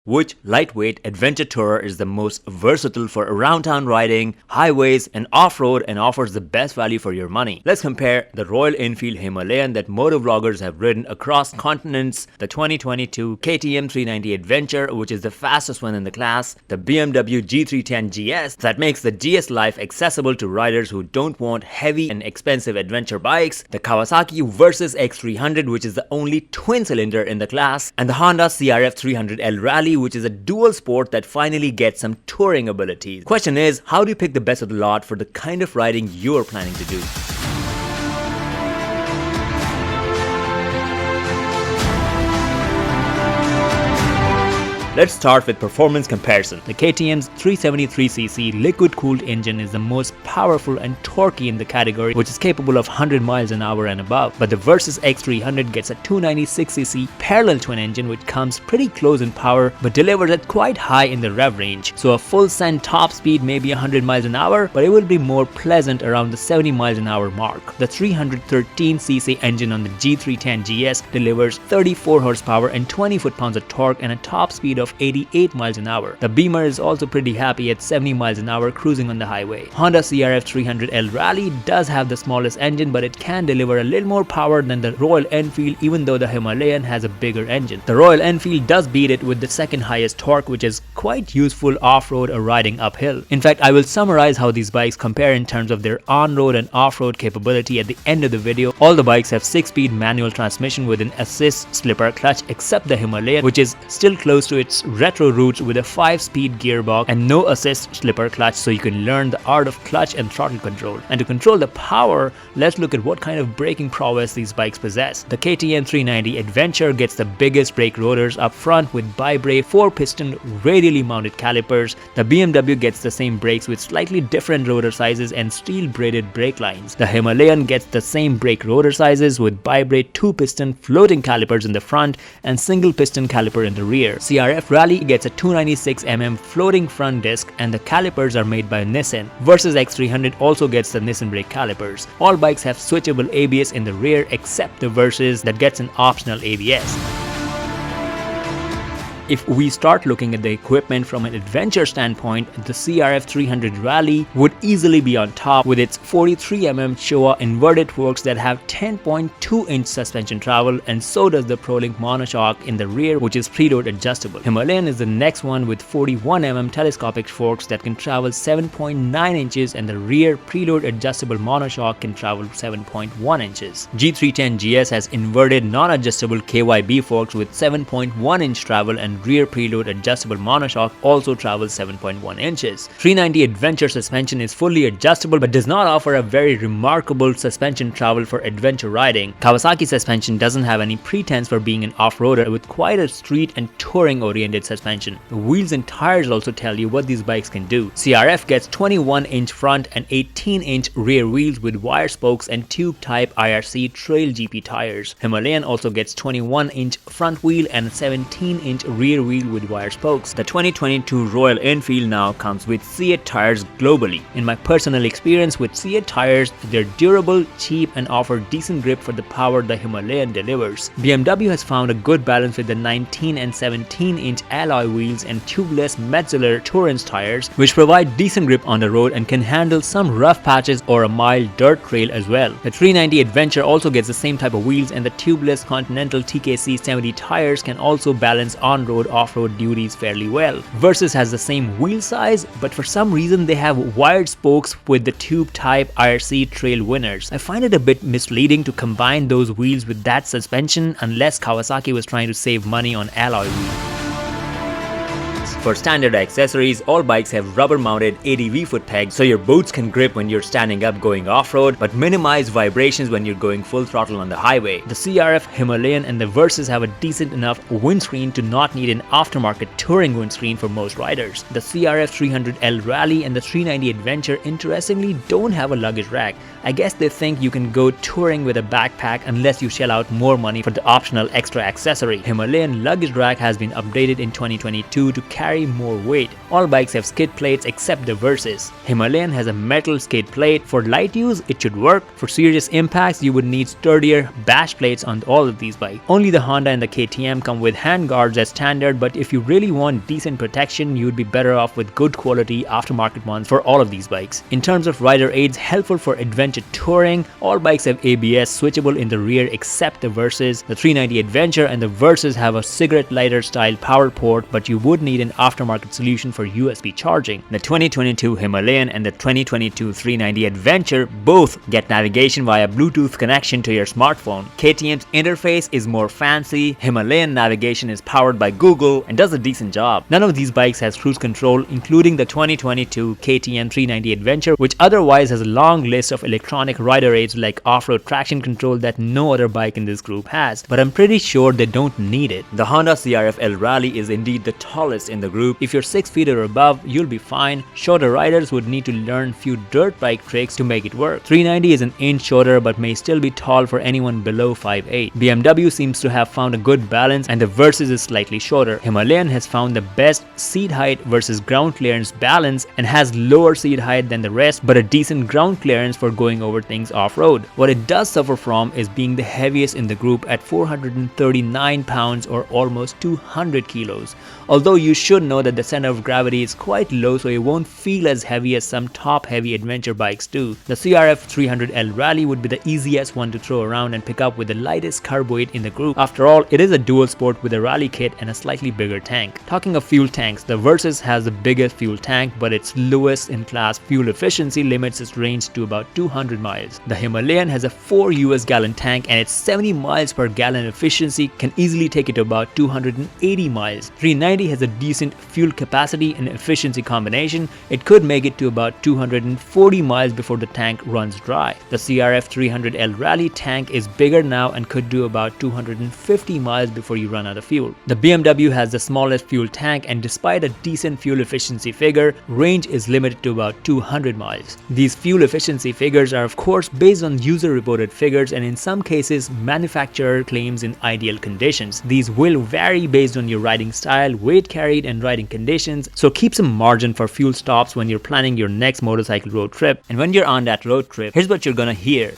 Which lightweight adventure tourer is the most versatile for around town riding, highways, and off-road and offers the best value for your money? Let's compare the Royal Enfield Himalayan that motovloggers have ridden across continents, the 2022 KTM 390 Adventure, which is the fastest one in the class, the BMW G310GS that makes the GS life accessible to riders who don't want heavy and expensive adventure bikes, the Kawasaki Versys X300, which is the only twin-cylinder in the class, and the Honda CRF300L Rally, which is a dual sport that finally gets some touring abilities. Question is, how do you pick the best of the lot for the kind of riding you're planning to do? Let's start with performance comparison. The KTM's 373cc liquid-cooled engine is the most powerful and torquey in the category, which is capable of 100 miles an hour and above. But the Versys X300 gets a 296cc parallel twin engine which comes pretty close in power but delivers at quite high in the rev range. So a full send top speed may be 100 miles an hour, but it will be more pleasant around the 70 miles an hour mark. The 313cc engine on the G310GS delivers 34 horsepower and 20 foot-pounds of torque and a top speed of 88 miles an hour. The Beamer is also pretty happy at 70 miles an hour cruising on the highway. Honda CRF300L Rally does have the smallest engine, but it can deliver a little more power than the Royal Enfield, even though the Himalayan has a bigger engine. The Royal Enfield does beat it with the second highest torque, which is quite useful off-road or riding uphill. In fact, I will summarize how these bikes compare in terms of their on-road and off-road capability at the end of the video. All the bikes have 6-speed manual transmission with an assist slipper clutch, except the Himalayan, which is still close to its retro roots with a 5-speed gearbox and no assist slipper clutch, so you can learn the art of clutch and throttle control. And to control the power, let's look at what kind of braking prowess these bikes possess. The KTM 390 Adventure gets the biggest brake rotors up front with bi-brake 4-piston radially mounted calipers. The BMW gets the same brakes with slightly different rotor sizes and steel braided brake lines. The Himalayan gets the same brake rotor sizes with bi-brake 2-piston floating calipers in the front and single piston caliper in the rear. CRF Rally gets a 296mm floating front disc and the calipers are made by Nissan. Versys X300 also gets the Nissan brake calipers. All bikes have switchable ABS in the rear except the Versys that gets an optional ABS. If we start looking at the equipment from an adventure standpoint, the CRF300 Rally would easily be on top with its 43mm Showa inverted forks that have 10.2-inch suspension travel, and so does the ProLink monoshock in the rear, which is preload adjustable. Himalayan is the next one with 41mm telescopic forks that can travel 7.9 inches, and the rear preload adjustable monoshock can travel 7.1 inches. G310GS has inverted non-adjustable KYB forks with 7.1-inch travel, and rear preload adjustable monoshock also travels 7.1 inches. 390 Adventure suspension is fully adjustable but does not offer a very remarkable suspension travel for adventure riding. Kawasaki suspension doesn't have any pretense for being an off-roader with quite a street and touring oriented suspension. The wheels and tires also tell you what these bikes can do. CRF gets 21-inch front and 18-inch rear wheels with wire spokes and tube type IRC Trail GP tires. Himalayan also gets 21-inch front wheel and 17-inch rear wheel with wire spokes. The 2022 Royal Enfield now comes with C8 tires globally. In my personal experience with C8 tires, they're durable, cheap, and offer decent grip for the power the Himalayan delivers. BMW has found a good balance with the 19 and 17-inch alloy wheels and tubeless Metzeler Tourance tires, which provide decent grip on the road and can handle some rough patches or a mild dirt trail as well. The 390 Adventure also gets the same type of wheels, and the tubeless Continental TKC 70 tires can also balance on-road off-road duties fairly well. Versys has the same wheel size, but for some reason they have wired spokes with the tube type IRC Trail winners. I find it a bit misleading to combine those wheels with that suspension unless Kawasaki was trying to save money on alloy wheels. For standard accessories, all bikes have rubber-mounted ADV foot pegs so your boots can grip when you're standing up going off-road, but minimize vibrations when you're going full throttle on the highway. The CRF, Himalayan, and the Versys have a decent enough windscreen to not need an aftermarket touring windscreen for most riders. The CRF300L Rally and the 390 Adventure interestingly don't have a luggage rack. I guess they think you can go touring with a backpack unless you shell out more money for the optional extra accessory. Himalayan luggage rack has been updated in 2022 to carry more weight. All bikes have skid plates except the Versys. Himalayan has a metal skid plate. For light use, it should work. For serious impacts, you would need sturdier bash plates on all of these bikes. Only the Honda and the KTM come with hand guards as standard, but if you really want decent protection, you would be better off with good quality aftermarket ones for all of these bikes. In terms of rider aids, helpful for adventure touring, all bikes have ABS switchable in the rear except the Versys. The 390 Adventure and the Versys have a cigarette lighter style power port, but you would need an aftermarket solution for USB charging. The 2022 Himalayan and the 2022 390 Adventure both get navigation via Bluetooth connection to your smartphone. KTM's interface is more fancy. Himalayan navigation is powered by Google and does a decent job. None of these bikes has cruise control, including the 2022 KTM 390 Adventure, which otherwise has a long list of electronic rider aids like off-road traction control that no other bike in this group has, but I'm pretty sure they don't need it. The Honda CRF300L Rally is indeed the tallest in the group. If you're 6 feet or above, you'll be fine. Shorter riders would need to learn few dirt bike tricks to make it work. 390 is an inch shorter but may still be tall for anyone below 5'8". BMW seems to have found a good balance and the Versys is slightly shorter. Himalayan has found the best seat height versus ground clearance balance and has lower seat height than the rest but a decent ground clearance for going over things off-road. What it does suffer from is being the heaviest in the group at 439 pounds or almost 200 kilos. Although you should know that the center of gravity is quite low, so it won't feel as heavy as some top heavy adventure bikes do. The CRF300L Rally would be the easiest one to throw around and pick up with the lightest carb weight in the group. After all, it is a dual sport with a rally kit and a slightly bigger tank. Talking of fuel tanks, the Versys has the biggest fuel tank, but its lowest in class fuel efficiency limits its range to about 200 miles. The Himalayan has a 4 US gallon tank and its 70 miles per gallon efficiency can easily take it to about 280 miles. 390 has a decent fuel capacity and efficiency combination. It could make it to about 240 miles before the tank runs dry. The CRF300L Rally tank is bigger now and could do about 250 miles before you run out of fuel. The BMW has the smallest fuel tank and despite a decent fuel efficiency figure, range is limited to about 200 miles. These fuel efficiency figures are of course based on user reported figures and in some cases manufacturer claims in ideal conditions. These will vary based on your riding style, weight carried and riding conditions, so keep some margin for fuel stops when you're planning your next motorcycle road trip. And when you're on that road trip, here's what you're gonna hear.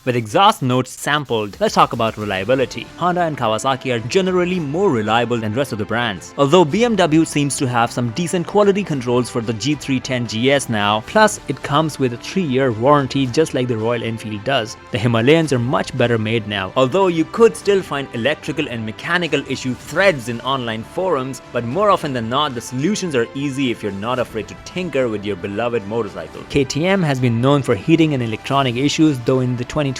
With exhaust notes sampled, let's talk about reliability. Honda and Kawasaki are generally more reliable than rest of the brands. Although BMW seems to have some decent quality controls for the G310GS now, plus it comes with a 3-year warranty just like the Royal Enfield does. The Himalayans are much better made now, although you could still find electrical and mechanical issue threads in online forums, but more often than not the solutions are easy if you're not afraid to tinker with your beloved motorcycle. KTM has been known for heating and electronic issues, though in the 2022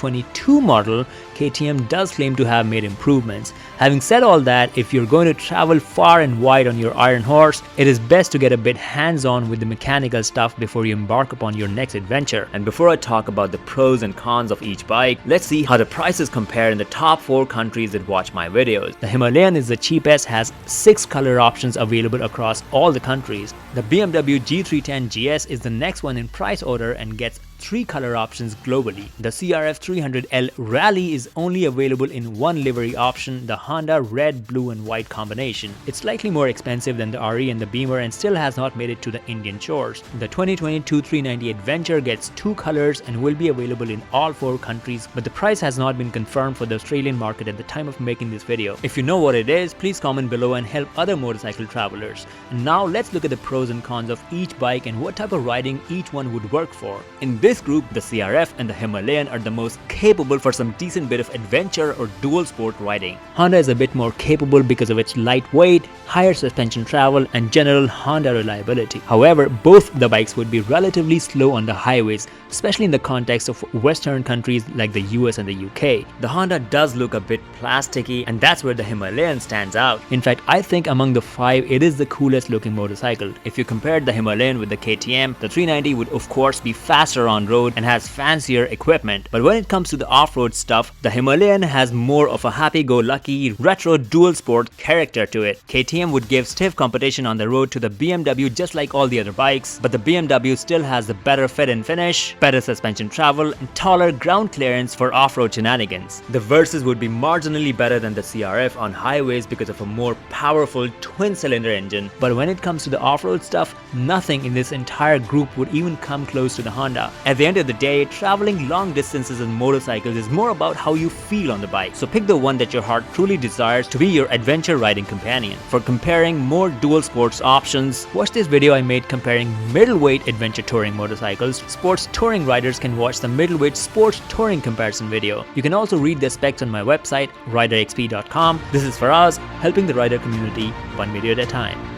model, KTM does claim to have made improvements. Having said all that, if you're going to travel far and wide on your iron horse, it is best to get a bit hands-on with the mechanical stuff before you embark upon your next adventure. And before I talk about the pros and cons of each bike, let's see how the prices compare in the top 4 countries that watch my videos. The Himalayan is the cheapest, has 6 color options available across all the countries. The BMW G310GS is the next one in price order and gets 3 color options globally. The CRF300L Rally is only available in 1 livery option, the Honda red, blue and white combination. It's slightly more expensive than the RE and the Beamer and still has not made it to the Indian shores. The 2022 390 Adventure gets 2 colors and will be available in all 4 countries, but the price has not been confirmed for the Australian market at the time of making this video. If you know what it is, please comment below and help other motorcycle travelers. And now let's look at the pros and cons of each bike and what type of riding each one would work for. In this group, the CRF and the Himalayan are the most is capable for some decent bit of adventure or dual sport riding. Honda is a bit more capable because of its lightweight, higher suspension travel and general Honda reliability. However, both the bikes would be relatively slow on the highways, especially in the context of Western countries like the US and the UK. The Honda does look a bit plasticky, and that's where the Himalayan stands out. In fact, I think among the 5, it is the coolest looking motorcycle. If you compared the Himalayan with the KTM, the 390 would of course be faster on road and has fancier equipment. But when it comes to the off-road stuff, the Himalayan has more of a happy-go-lucky, retro dual sport character to it. KTM would give stiff competition on the road to the BMW just like all the other bikes, but the BMW still has the better fit and finish, better suspension travel, and taller ground clearance for off-road shenanigans. The Versys would be marginally better than the CRF on highways because of a more powerful twin-cylinder engine, but when it comes to the off-road stuff, nothing in this entire group would even come close to the Honda. At the end of the day, traveling long distances on motorcycles is more about how you feel on the bike, so pick the one that your heart truly desires to be your adventure riding companion. For comparing more dual sports options, watch this video I made comparing middleweight adventure touring motorcycles. Sports touring riders can watch the middleweight sports touring comparison video. You can also read the specs on my website riderxp.com. This is Faraz, helping the rider community one video at a time.